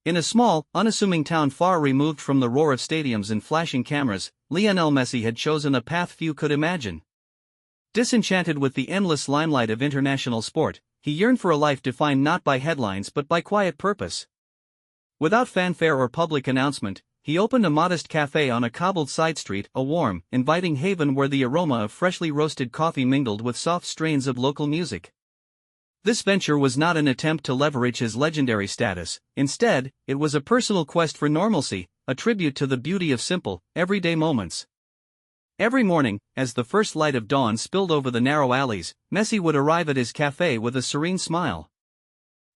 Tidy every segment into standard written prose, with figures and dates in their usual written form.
In a small, unassuming town far removed from the roar of stadiums and flashing cameras, Lionel Messi had chosen a path few could imagine. Disenchanted with the endless limelight of international sport, he yearned for a life defined not by headlines but by quiet purpose. Without fanfare or public announcement, he opened a modest cafe on a cobbled side street, a warm, inviting haven where the aroma of freshly roasted coffee mingled with soft strains of local music. This venture was not an attempt to leverage his legendary status. Instead, it was a personal quest for normalcy, a tribute to the beauty of simple, everyday moments. Every morning, as the first light of dawn spilled over the narrow alleys, Messi would arrive at his cafe with a serene smile.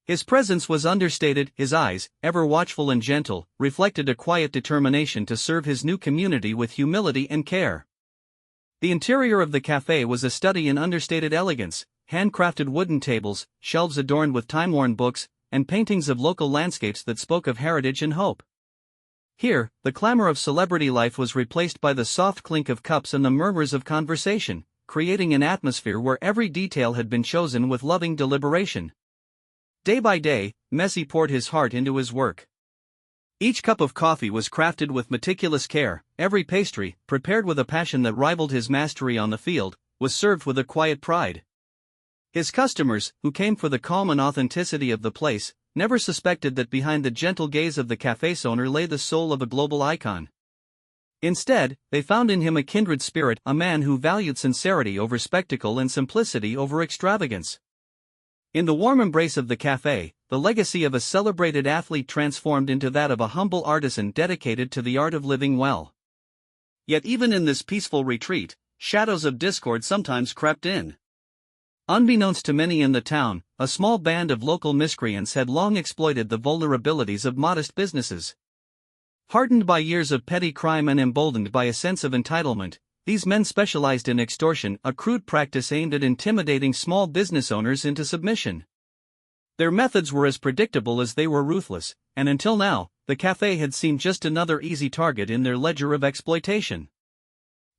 His presence was understated, his eyes, ever watchful and gentle, reflected a quiet determination to serve his new community with humility and care. The interior of the cafe was a study in understated elegance. Handcrafted wooden tables, shelves adorned with time-worn books, and paintings of local landscapes that spoke of heritage and hope. Here, the clamor of celebrity life was replaced by the soft clink of cups and the murmurs of conversation, creating an atmosphere where every detail had been chosen with loving deliberation. Day by day, Messi poured his heart into his work. Each cup of coffee was crafted with meticulous care, every pastry, prepared with a passion that rivaled his mastery on the field, was served with a quiet pride. His customers, who came for the calm and authenticity of the place, never suspected that behind the gentle gaze of the cafe's owner lay the soul of a global icon. Instead, they found in him a kindred spirit, a man who valued sincerity over spectacle and simplicity over extravagance. In the warm embrace of the cafe, the legacy of a celebrated athlete transformed into that of a humble artisan dedicated to the art of living well. Yet even in this peaceful retreat, shadows of discord sometimes crept in. Unbeknownst to many in the town, a small band of local miscreants had long exploited the vulnerabilities of modest businesses. Hardened by years of petty crime and emboldened by a sense of entitlement, these men specialized in extortion, a crude practice aimed at intimidating small business owners into submission. Their methods were as predictable as they were ruthless, and until now, the cafe had seemed just another easy target in their ledger of exploitation.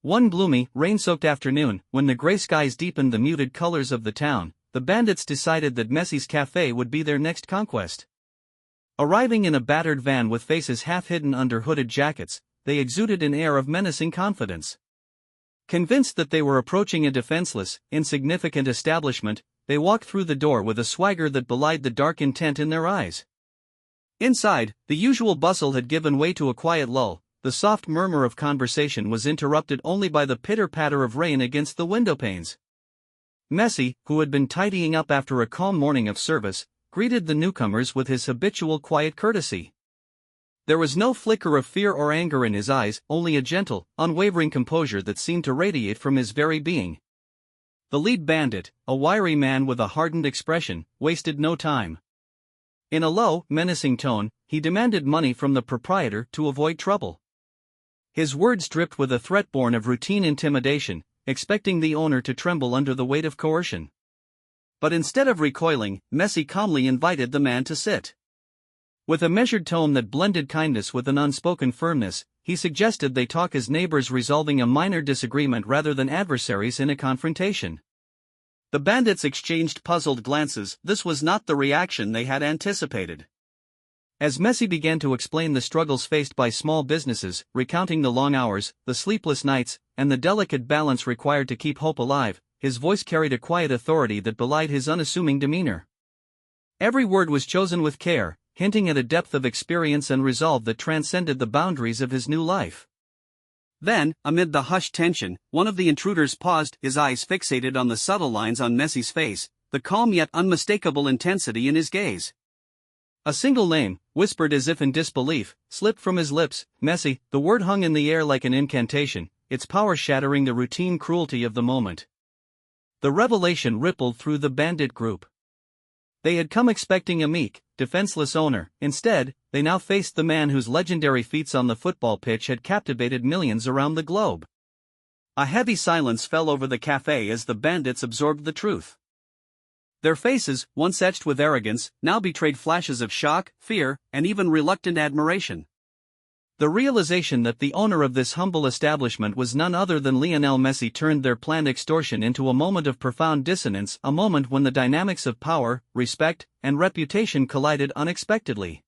One gloomy, rain-soaked afternoon, when the gray skies deepened the muted colors of the town, the bandits decided that Messi's cafe would be their next conquest. Arriving in a battered van with faces half hidden under hooded jackets, they exuded an air of menacing confidence. Convinced that they were approaching a defenseless, insignificant establishment, they walked through the door with a swagger that belied the dark intent in their eyes. Inside, the usual bustle had given way to a quiet lull. The soft murmur of conversation was interrupted only by the pitter-patter of rain against the windowpanes. Messi, who had been tidying up after a calm morning of service, greeted the newcomers with his habitual quiet courtesy. There was no flicker of fear or anger in his eyes, only a gentle, unwavering composure that seemed to radiate from his very being. The lead bandit, a wiry man with a hardened expression, wasted no time. In a low, menacing tone, he demanded money from the proprietor to avoid trouble. His words dripped with a threat born of routine intimidation, expecting the owner to tremble under the weight of coercion. But instead of recoiling, Messi calmly invited the man to sit. With a measured tone that blended kindness with an unspoken firmness, he suggested they talk as neighbors resolving a minor disagreement rather than adversaries in a confrontation. The bandits exchanged puzzled glances. This was not the reaction they had anticipated. As Messi began to explain the struggles faced by small businesses, recounting the long hours, the sleepless nights, and the delicate balance required to keep hope alive, his voice carried a quiet authority that belied his unassuming demeanor. Every word was chosen with care, hinting at a depth of experience and resolve that transcended the boundaries of his new life. Then, amid the hushed tension, one of the intruders paused, his eyes fixated on the subtle lines on Messi's face, the calm yet unmistakable intensity in his gaze. A single name, whispered as if in disbelief, slipped from his lips, Messi. The word hung in the air like an incantation, its power shattering the routine cruelty of the moment. The revelation rippled through the bandit group. They had come expecting a meek, defenseless owner. Instead, they now faced the man whose legendary feats on the football pitch had captivated millions around the globe. A heavy silence fell over the cafe as the bandits absorbed the truth. Their faces, once etched with arrogance, now betrayed flashes of shock, fear, and even reluctant admiration. The realization that the owner of this humble establishment was none other than Lionel Messi turned their planned extortion into a moment of profound dissonance, a moment when the dynamics of power, respect, and reputation collided unexpectedly.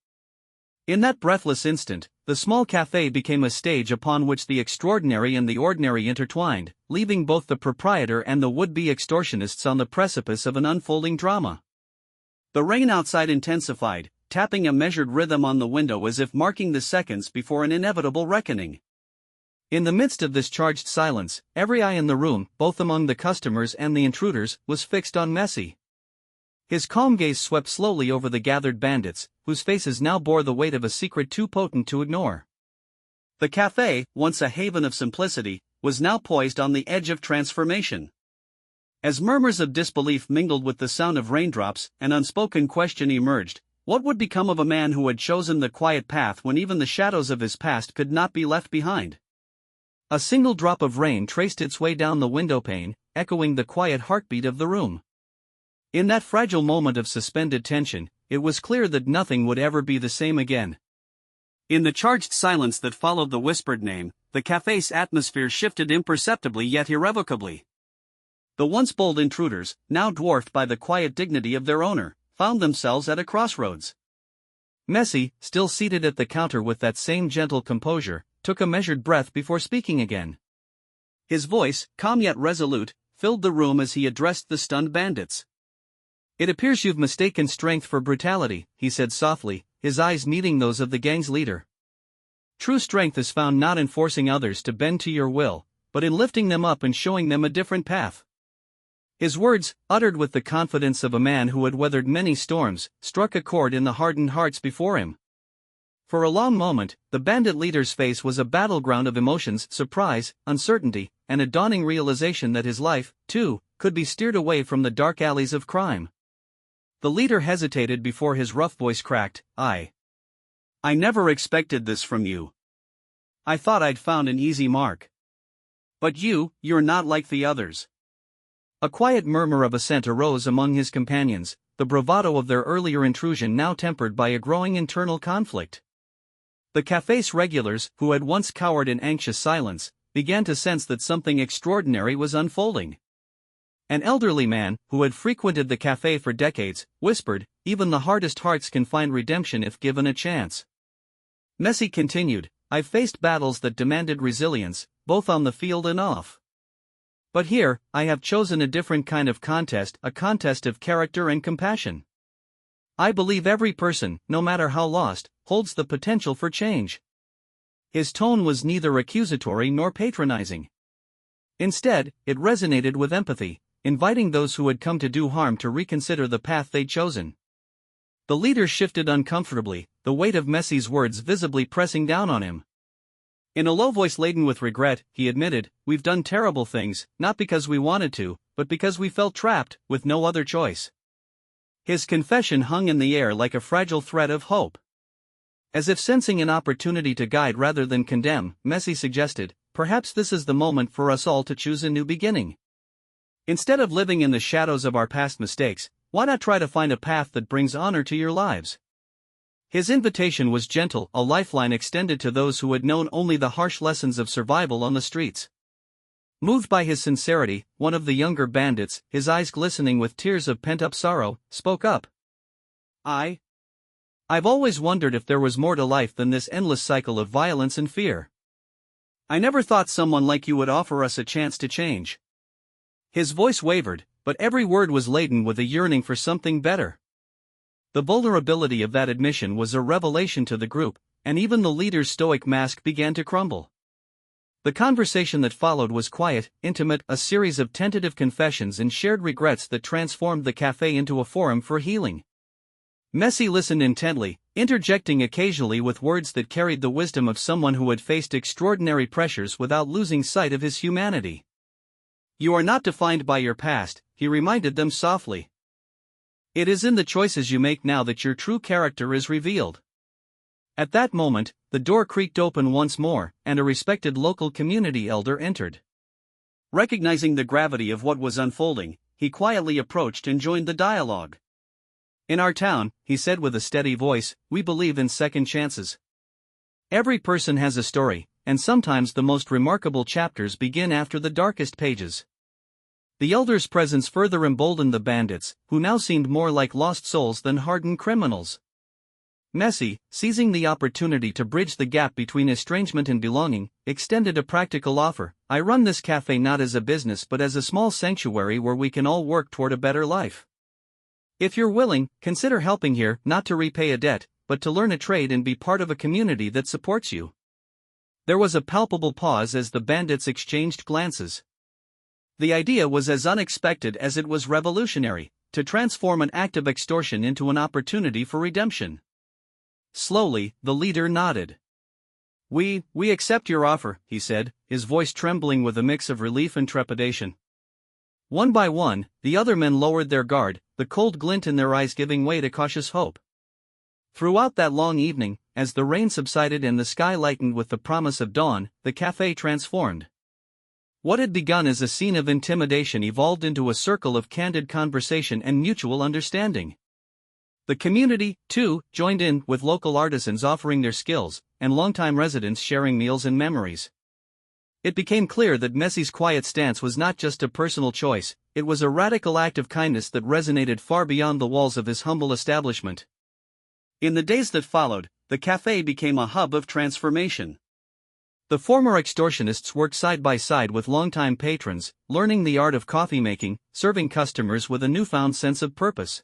In that breathless instant, the small café became a stage upon which the extraordinary and the ordinary intertwined, leaving both the proprietor and the would-be extortionists on the precipice of an unfolding drama. The rain outside intensified, tapping a measured rhythm on the window as if marking the seconds before an inevitable reckoning. In the midst of this charged silence, every eye in the room, both among the customers and the intruders, was fixed on Messi. His calm gaze swept slowly over the gathered bandits, whose faces now bore the weight of a secret too potent to ignore. The café, once a haven of simplicity, was now poised on the edge of transformation. As murmurs of disbelief mingled with the sound of raindrops, an unspoken question emerged: what would become of a man who had chosen the quiet path when even the shadows of his past could not be left behind? A single drop of rain traced its way down the windowpane, echoing the quiet heartbeat of the room. In that fragile moment of suspended tension, it was clear that nothing would ever be the same again. In the charged silence that followed the whispered name, the café's atmosphere shifted imperceptibly yet irrevocably. The once bold intruders, now dwarfed by the quiet dignity of their owner, found themselves at a crossroads. Messi, still seated at the counter with that same gentle composure, took a measured breath before speaking again. His voice, calm yet resolute, filled the room as he addressed the stunned bandits. "It appears you've mistaken strength for brutality," he said softly, his eyes meeting those of the gang's leader. "True strength is found not in forcing others to bend to your will, but in lifting them up and showing them a different path." His words, uttered with the confidence of a man who had weathered many storms, struck a chord in the hardened hearts before him. For a long moment, the bandit leader's face was a battleground of emotions: surprise, uncertainty, and a dawning realization that his life, too, could be steered away from the dark alleys of crime. The leader hesitated before his rough voice cracked. I never expected this from you. I thought I'd found an easy mark. But you're not like the others." A quiet murmur of assent arose among his companions, the bravado of their earlier intrusion now tempered by a growing internal conflict. The café's regulars, who had once cowered in anxious silence, began to sense that something extraordinary was unfolding. An elderly man, who had frequented the café for decades, whispered, "Even the hardest hearts can find redemption if given a chance." Messi continued, "I've faced battles that demanded resilience, both on the field and off. But here, I have chosen a different kind of contest, a contest of character and compassion. I believe every person, no matter how lost, holds the potential for change." His tone was neither accusatory nor patronizing. Instead, it resonated with empathy, inviting those who had come to do harm to reconsider the path they'd chosen. The leader shifted uncomfortably, the weight of Messi's words visibly pressing down on him. In a low voice laden with regret, he admitted, "We've done terrible things, not because we wanted to, but because we felt trapped, with no other choice." His confession hung in the air like a fragile thread of hope. As if sensing an opportunity to guide rather than condemn, Messi suggested, "Perhaps this is the moment for us all to choose a new beginning. Instead of living in the shadows of our past mistakes, why not try to find a path that brings honor to your lives?" His invitation was gentle, a lifeline extended to those who had known only the harsh lessons of survival on the streets. Moved by his sincerity, one of the younger bandits, his eyes glistening with tears of pent-up sorrow, spoke up. I've always wondered if there was more to life than this endless cycle of violence and fear. I never thought someone like you would offer us a chance to change." His voice wavered, but every word was laden with a yearning for something better. The vulnerability of that admission was a revelation to the group, and even the leader's stoic mask began to crumble. The conversation that followed was quiet, intimate, a series of tentative confessions and shared regrets that transformed the café into a forum for healing. Messi listened intently, interjecting occasionally with words that carried the wisdom of someone who had faced extraordinary pressures without losing sight of his humanity. "You are not defined by your past," he reminded them softly. "It is in the choices you make now that your true character is revealed." At that moment, the door creaked open once more, and a respected local community elder entered. Recognizing the gravity of what was unfolding, he quietly approached and joined the dialogue. "In our town," he said with a steady voice, "we believe in second chances. Every person has a story, and sometimes the most remarkable chapters begin after the darkest pages." The elder's presence further emboldened the bandits, who now seemed more like lost souls than hardened criminals. Messi, seizing the opportunity to bridge the gap between estrangement and belonging, extended a practical offer. I run this cafe not as a business but as a small sanctuary where we can all work toward a better life. If you're willing, consider helping here, not to repay a debt, but to learn a trade and be part of a community that supports you. There was a palpable pause as the bandits exchanged glances. The idea was as unexpected as it was revolutionary, to transform an act of extortion into an opportunity for redemption. Slowly, the leader nodded. We accept your offer," he said, his voice trembling with a mix of relief and trepidation. One by one, the other men lowered their guard, the cold glint in their eyes giving way to cautious hope. Throughout that long evening, as the rain subsided and the sky lightened with the promise of dawn, the café transformed. What had begun as a scene of intimidation evolved into a circle of candid conversation and mutual understanding. The community, too, joined in, with local artisans offering their skills, and longtime residents sharing meals and memories. It became clear that Messi's quiet stance was not just a personal choice, it was a radical act of kindness that resonated far beyond the walls of his humble establishment. In the days that followed, the café became a hub of transformation. The former extortionists worked side by side with longtime patrons, learning the art of coffee making, serving customers with a newfound sense of purpose.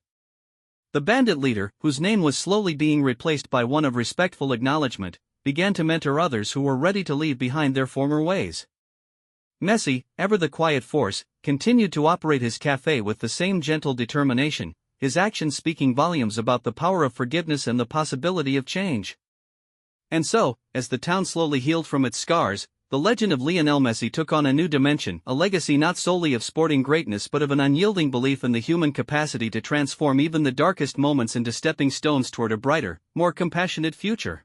The bandit leader, whose name was slowly being replaced by one of respectful acknowledgement, began to mentor others who were ready to leave behind their former ways. Messi, ever the quiet force, continued to operate his café with the same gentle determination, his actions speaking volumes about the power of forgiveness and the possibility of change. And so, as the town slowly healed from its scars, the legend of Lionel Messi took on a new dimension, a legacy not solely of sporting greatness but of an unyielding belief in the human capacity to transform even the darkest moments into stepping stones toward a brighter, more compassionate future.